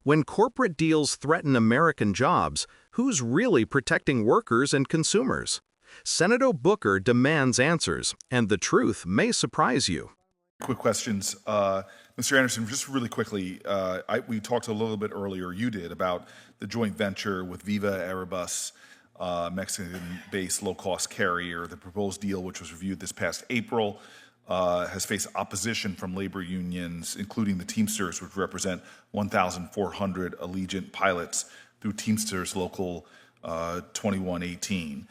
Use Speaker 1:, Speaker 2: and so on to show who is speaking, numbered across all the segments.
Speaker 1: When corporate deals threaten American jobs, who's really protecting workers and consumers? Senator Booker demands answers, and the truth may surprise you.
Speaker 2: Quick questions. Mr. Anderson, just really quickly, we talked a little bit earlier, you did, about the joint venture with Viva Aerobus, Mexican-based low-cost carrier. The proposed deal, which was reviewed this past April, has faced opposition from labor unions, including the Teamsters, which represent 1,400 Allegiant pilots through Teamsters Local 2118.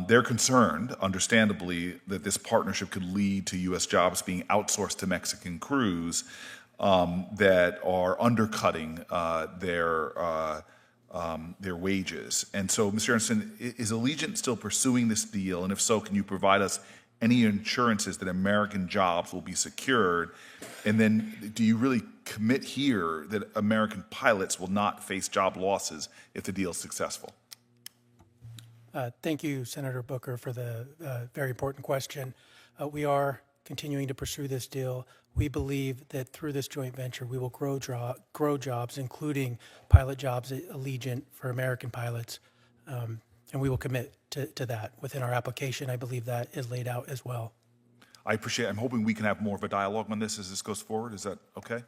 Speaker 2: They're concerned, understandably, that this partnership could lead to U.S. jobs being outsourced to Mexican crews that are undercutting their wages. And so, Mr. Anderson, is Allegiant still pursuing this deal? And if so, can you provide us any assurances that American jobs will be secured? And then do you really commit here that American pilots will not face job losses if the deal is successful?
Speaker 3: Thank you, Senator Booker, for the very important question. We are continuing to pursue this deal. We believe that through this joint venture, we will grow jobs, including pilot jobs at Allegiant for American pilots, and we will commit to that. Within our application, I believe that is laid out as well.
Speaker 2: I appreciate it. I'm hoping we can have more of a dialogue on this as this goes forward. Is that okay?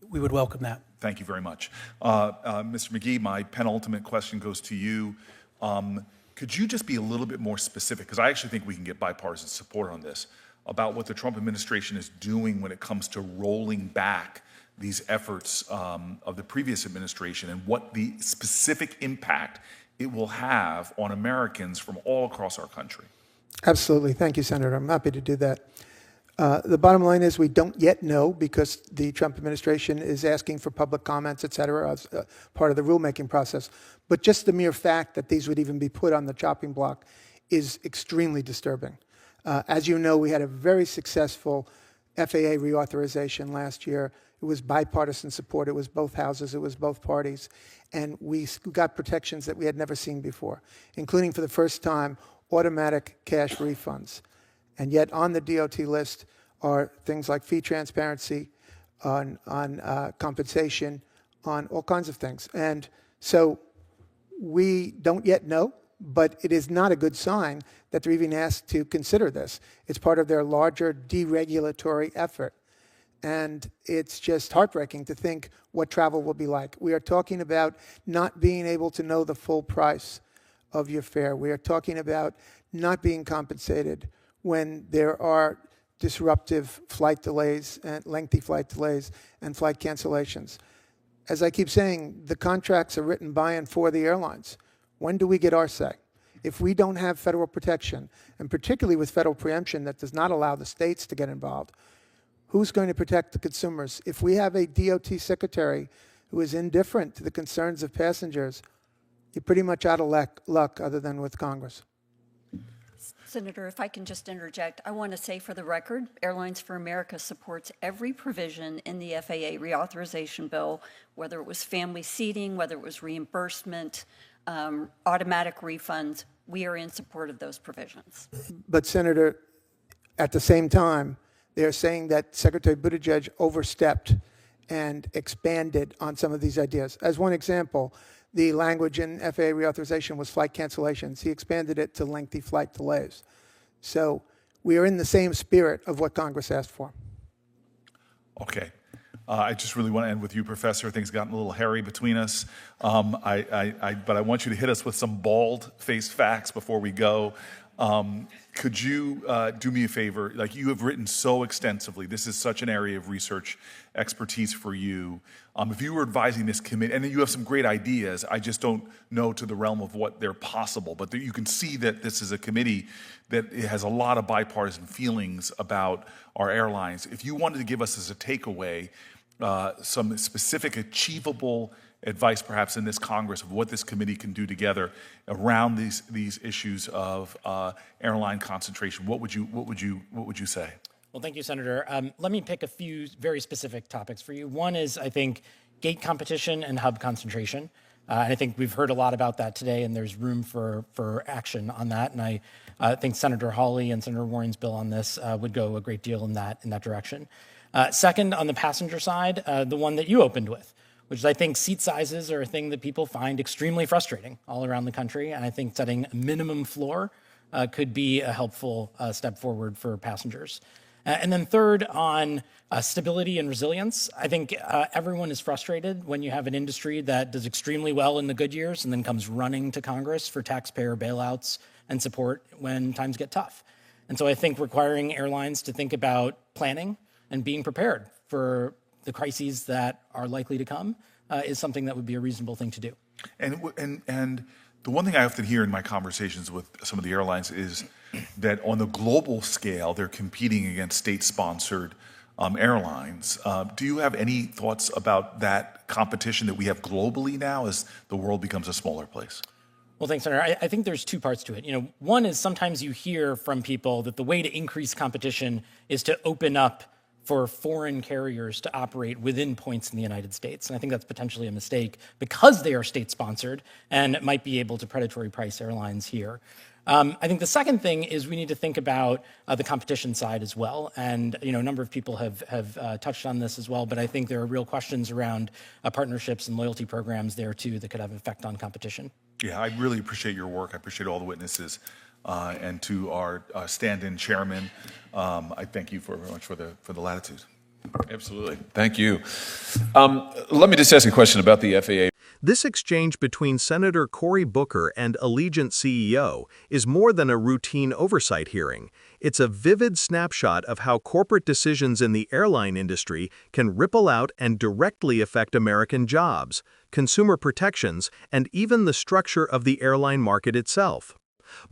Speaker 3: We would welcome that.
Speaker 2: Thank you very much. Mr. McGee, my penultimate question goes to you. Could you just be a little bit more specific, because I actually think we can get bipartisan support on this, about what the Trump administration is doing when it comes to rolling back these efforts of the previous administration and what the specific impact it will have on Americans from all across our country?
Speaker 4: Absolutely. Thank you, Senator. I'm happy to do that. The bottom line is we don't yet know, because the Trump administration is asking for public comments, et cetera, as part of the rulemaking process. But just the mere fact that these would even be put on the chopping block is extremely disturbing. As you know, we had a very successful FAA reauthorization last year. It was bipartisan support. It was both houses. It was both parties. And we got protections that we had never seen before, including, for the first time, automatic cash refunds. And yet on the DOT list are things like fee transparency, on compensation, on all kinds of things. And so we don't yet know, but it is not a good sign that they're even asked to consider this. It's part of their larger deregulatory effort. And it's just heartbreaking to think what travel will be like. We are talking about not being able to know the full price of your fare. We are talking about not being compensated when there are disruptive flight delays and lengthy flight delays and flight cancellations. As I keep saying, the contracts are written by and for the airlines. When do we get our say? If we don't have federal protection, and particularly with federal preemption that does not allow the states to get involved, who's going to protect the consumers? If we have a DOT secretary who is indifferent to the concerns of passengers, you're pretty much out of luck other than with Congress.
Speaker 5: Senator, if I can just interject, I want to say for the record, Airlines for America supports every provision in the FAA reauthorization bill, whether it was family seating, whether it was reimbursement, automatic refunds. We are in support of those provisions.
Speaker 4: But, Senator, at the same time, they're saying that Secretary Buttigieg overstepped and expanded on some of these ideas. As one example, the language in FAA reauthorization was flight cancellations. He expanded it to lengthy flight delays. So we are in the same spirit of what Congress asked for.
Speaker 2: Okay. I just really want to end with you, Professor. Things gotten a little hairy between us. But I want you to hit us with some bald-faced facts before we go. Could you do me a favor? Like, you have written so extensively. This is such an area of research expertise for you. If you were advising this committee, and you have some great ideas, I just don't know to the realm of what they're possible, but you can see that this is a committee that has a lot of bipartisan feelings about our airlines. If you wanted to give us as a takeaway some specific achievable advice perhaps in this Congress of what this committee can do together around these issues of airline concentration, what would you say?
Speaker 6: Well, thank you, Senator. Let me pick a few very specific topics for you. One is, I think, gate competition and hub concentration. And I think we've heard a lot about that today, and there's room for action on that. And I think Senator Hawley and Senator Warren's bill on this would go a great deal in that direction. Second, on the passenger side, the one that you opened with, which is I think seat sizes are a thing that people find extremely frustrating all around the country. And I think setting a minimum floor could be a helpful step forward for passengers. And then third, on stability and resilience, I think everyone is frustrated when you have an industry that does extremely well in the good years and then comes running to Congress for taxpayer bailouts and support when times get tough. And so I think requiring airlines to think about planning and being prepared for the crises that are likely to come is something that would be a reasonable thing to do.
Speaker 2: And the one thing I often hear in my conversations with some of the airlines is that on the global scale, they're competing against state-sponsored airlines. Do you have any thoughts about that competition that we have globally now as the world becomes a smaller place?
Speaker 6: Well, thanks, Senator. I think there's two parts to it. One is sometimes you hear from people that the way to increase competition is to open up for foreign carriers to operate within points in the United States. And I think that's potentially a mistake because they are state-sponsored and might be able to predatory price airlines here. I think the second thing is we need to think about the competition side as well. And a number of people have touched on this as well, but I think there are real questions around partnerships and loyalty programs there too that could have an effect on competition.
Speaker 2: Yeah, I really appreciate your work. I appreciate all the witnesses. And to our stand-in chairman, I thank you very much for the latitude.
Speaker 7: Absolutely. Thank you. Let me just ask a question about the FAA.
Speaker 1: This exchange between Senator Cory Booker and Allegiant CEO is more than a routine oversight hearing. It's a vivid snapshot of how corporate decisions in the airline industry can ripple out and directly affect American jobs, consumer protections, and even the structure of the airline market itself.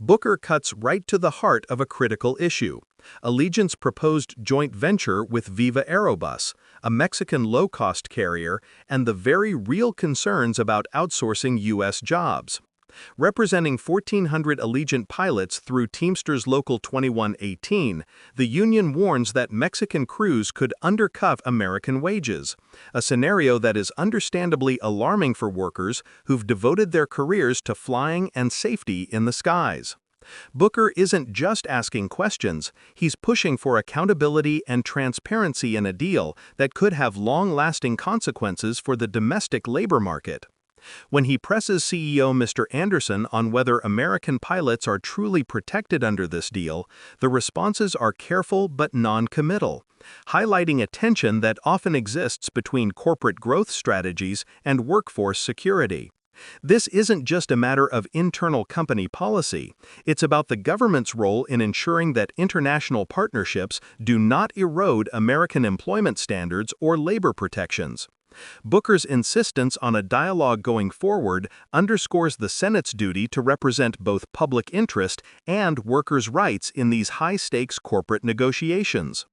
Speaker 1: Booker cuts right to the heart of a critical issue: Allegiant's proposed joint venture with Viva Aerobus, a Mexican low-cost carrier, and the very real concerns about outsourcing U.S. jobs. Representing 1,400 Allegiant pilots through Teamsters Local 2118, the union warns that Mexican crews could undercut American wages, a scenario that is understandably alarming for workers who've devoted their careers to flying and safety in the skies. Booker isn't just asking questions, he's pushing for accountability and transparency in a deal that could have long-lasting consequences for the domestic labor market. When he presses CEO Mr. Anderson on whether American pilots are truly protected under this deal, the responses are careful but non-committal, highlighting a tension that often exists between corporate growth strategies and workforce security. This isn't just a matter of internal company policy, it's about the government's role in ensuring that international partnerships do not erode American employment standards or labor protections. Booker's insistence on a dialogue going forward underscores the Senate's duty to represent both public interest and workers' rights in these high-stakes corporate negotiations.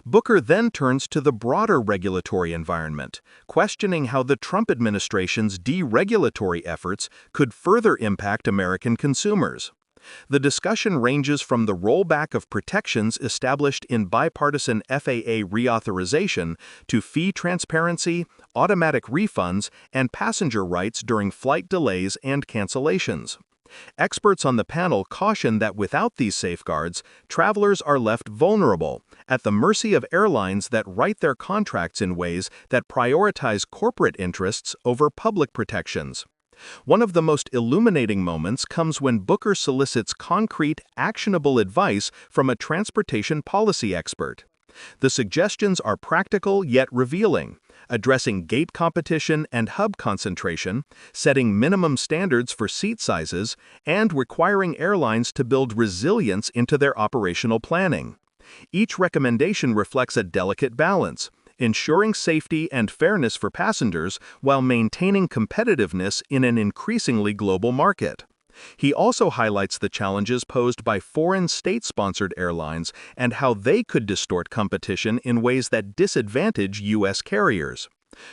Speaker 1: Booker then turns to the broader regulatory environment, questioning how the Trump administration's deregulatory efforts could further impact American consumers. The discussion ranges from the rollback of protections established in bipartisan FAA reauthorization to fee transparency, automatic refunds, and passenger rights during flight delays and cancellations. Experts on the panel caution that without these safeguards, travelers are left vulnerable, at the mercy of airlines that write their contracts in ways that prioritize corporate interests over public protections. One of the most illuminating moments comes when Booker solicits concrete, actionable advice from a transportation policy expert. The suggestions are practical yet revealing, addressing gate competition and hub concentration, setting minimum standards for seat sizes, and requiring airlines to build resilience into their operational planning. Each recommendation reflects a delicate balance, ensuring safety and fairness for passengers while maintaining competitiveness in an increasingly global market. He also highlights the challenges posed by foreign state-sponsored airlines and how they could distort competition in ways that disadvantage U.S. carriers.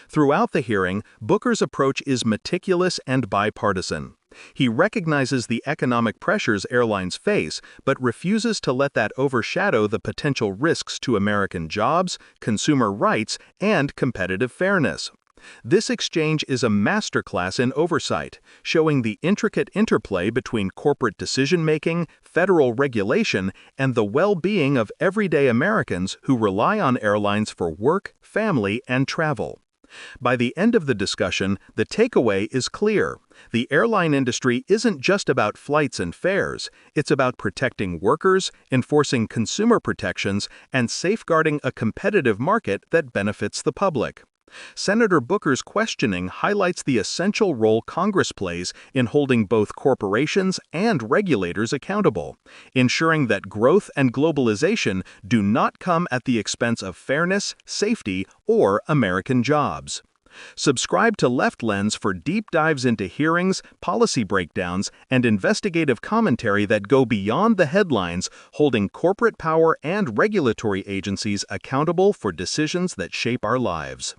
Speaker 1: Throughout the hearing, Booker's approach is meticulous and bipartisan. He recognizes the economic pressures airlines face, but refuses to let that overshadow the potential risks to American jobs, consumer rights, and competitive fairness. This exchange is a masterclass in oversight, showing the intricate interplay between corporate decision-making, federal regulation, and the well-being of everyday Americans who rely on airlines for work, family, and travel. By the end of the discussion, the takeaway is clear. The airline industry isn't just about flights and fares. It's about protecting workers, enforcing consumer protections, and safeguarding a competitive market that benefits the public. Senator Booker's questioning highlights the essential role Congress plays in holding both corporations and regulators accountable, ensuring that growth and globalization do not come at the expense of fairness, safety, or American jobs. Subscribe to Left Lens for deep dives into hearings, policy breakdowns, and investigative commentary that go beyond the headlines, holding corporate power and regulatory agencies accountable for decisions that shape our lives.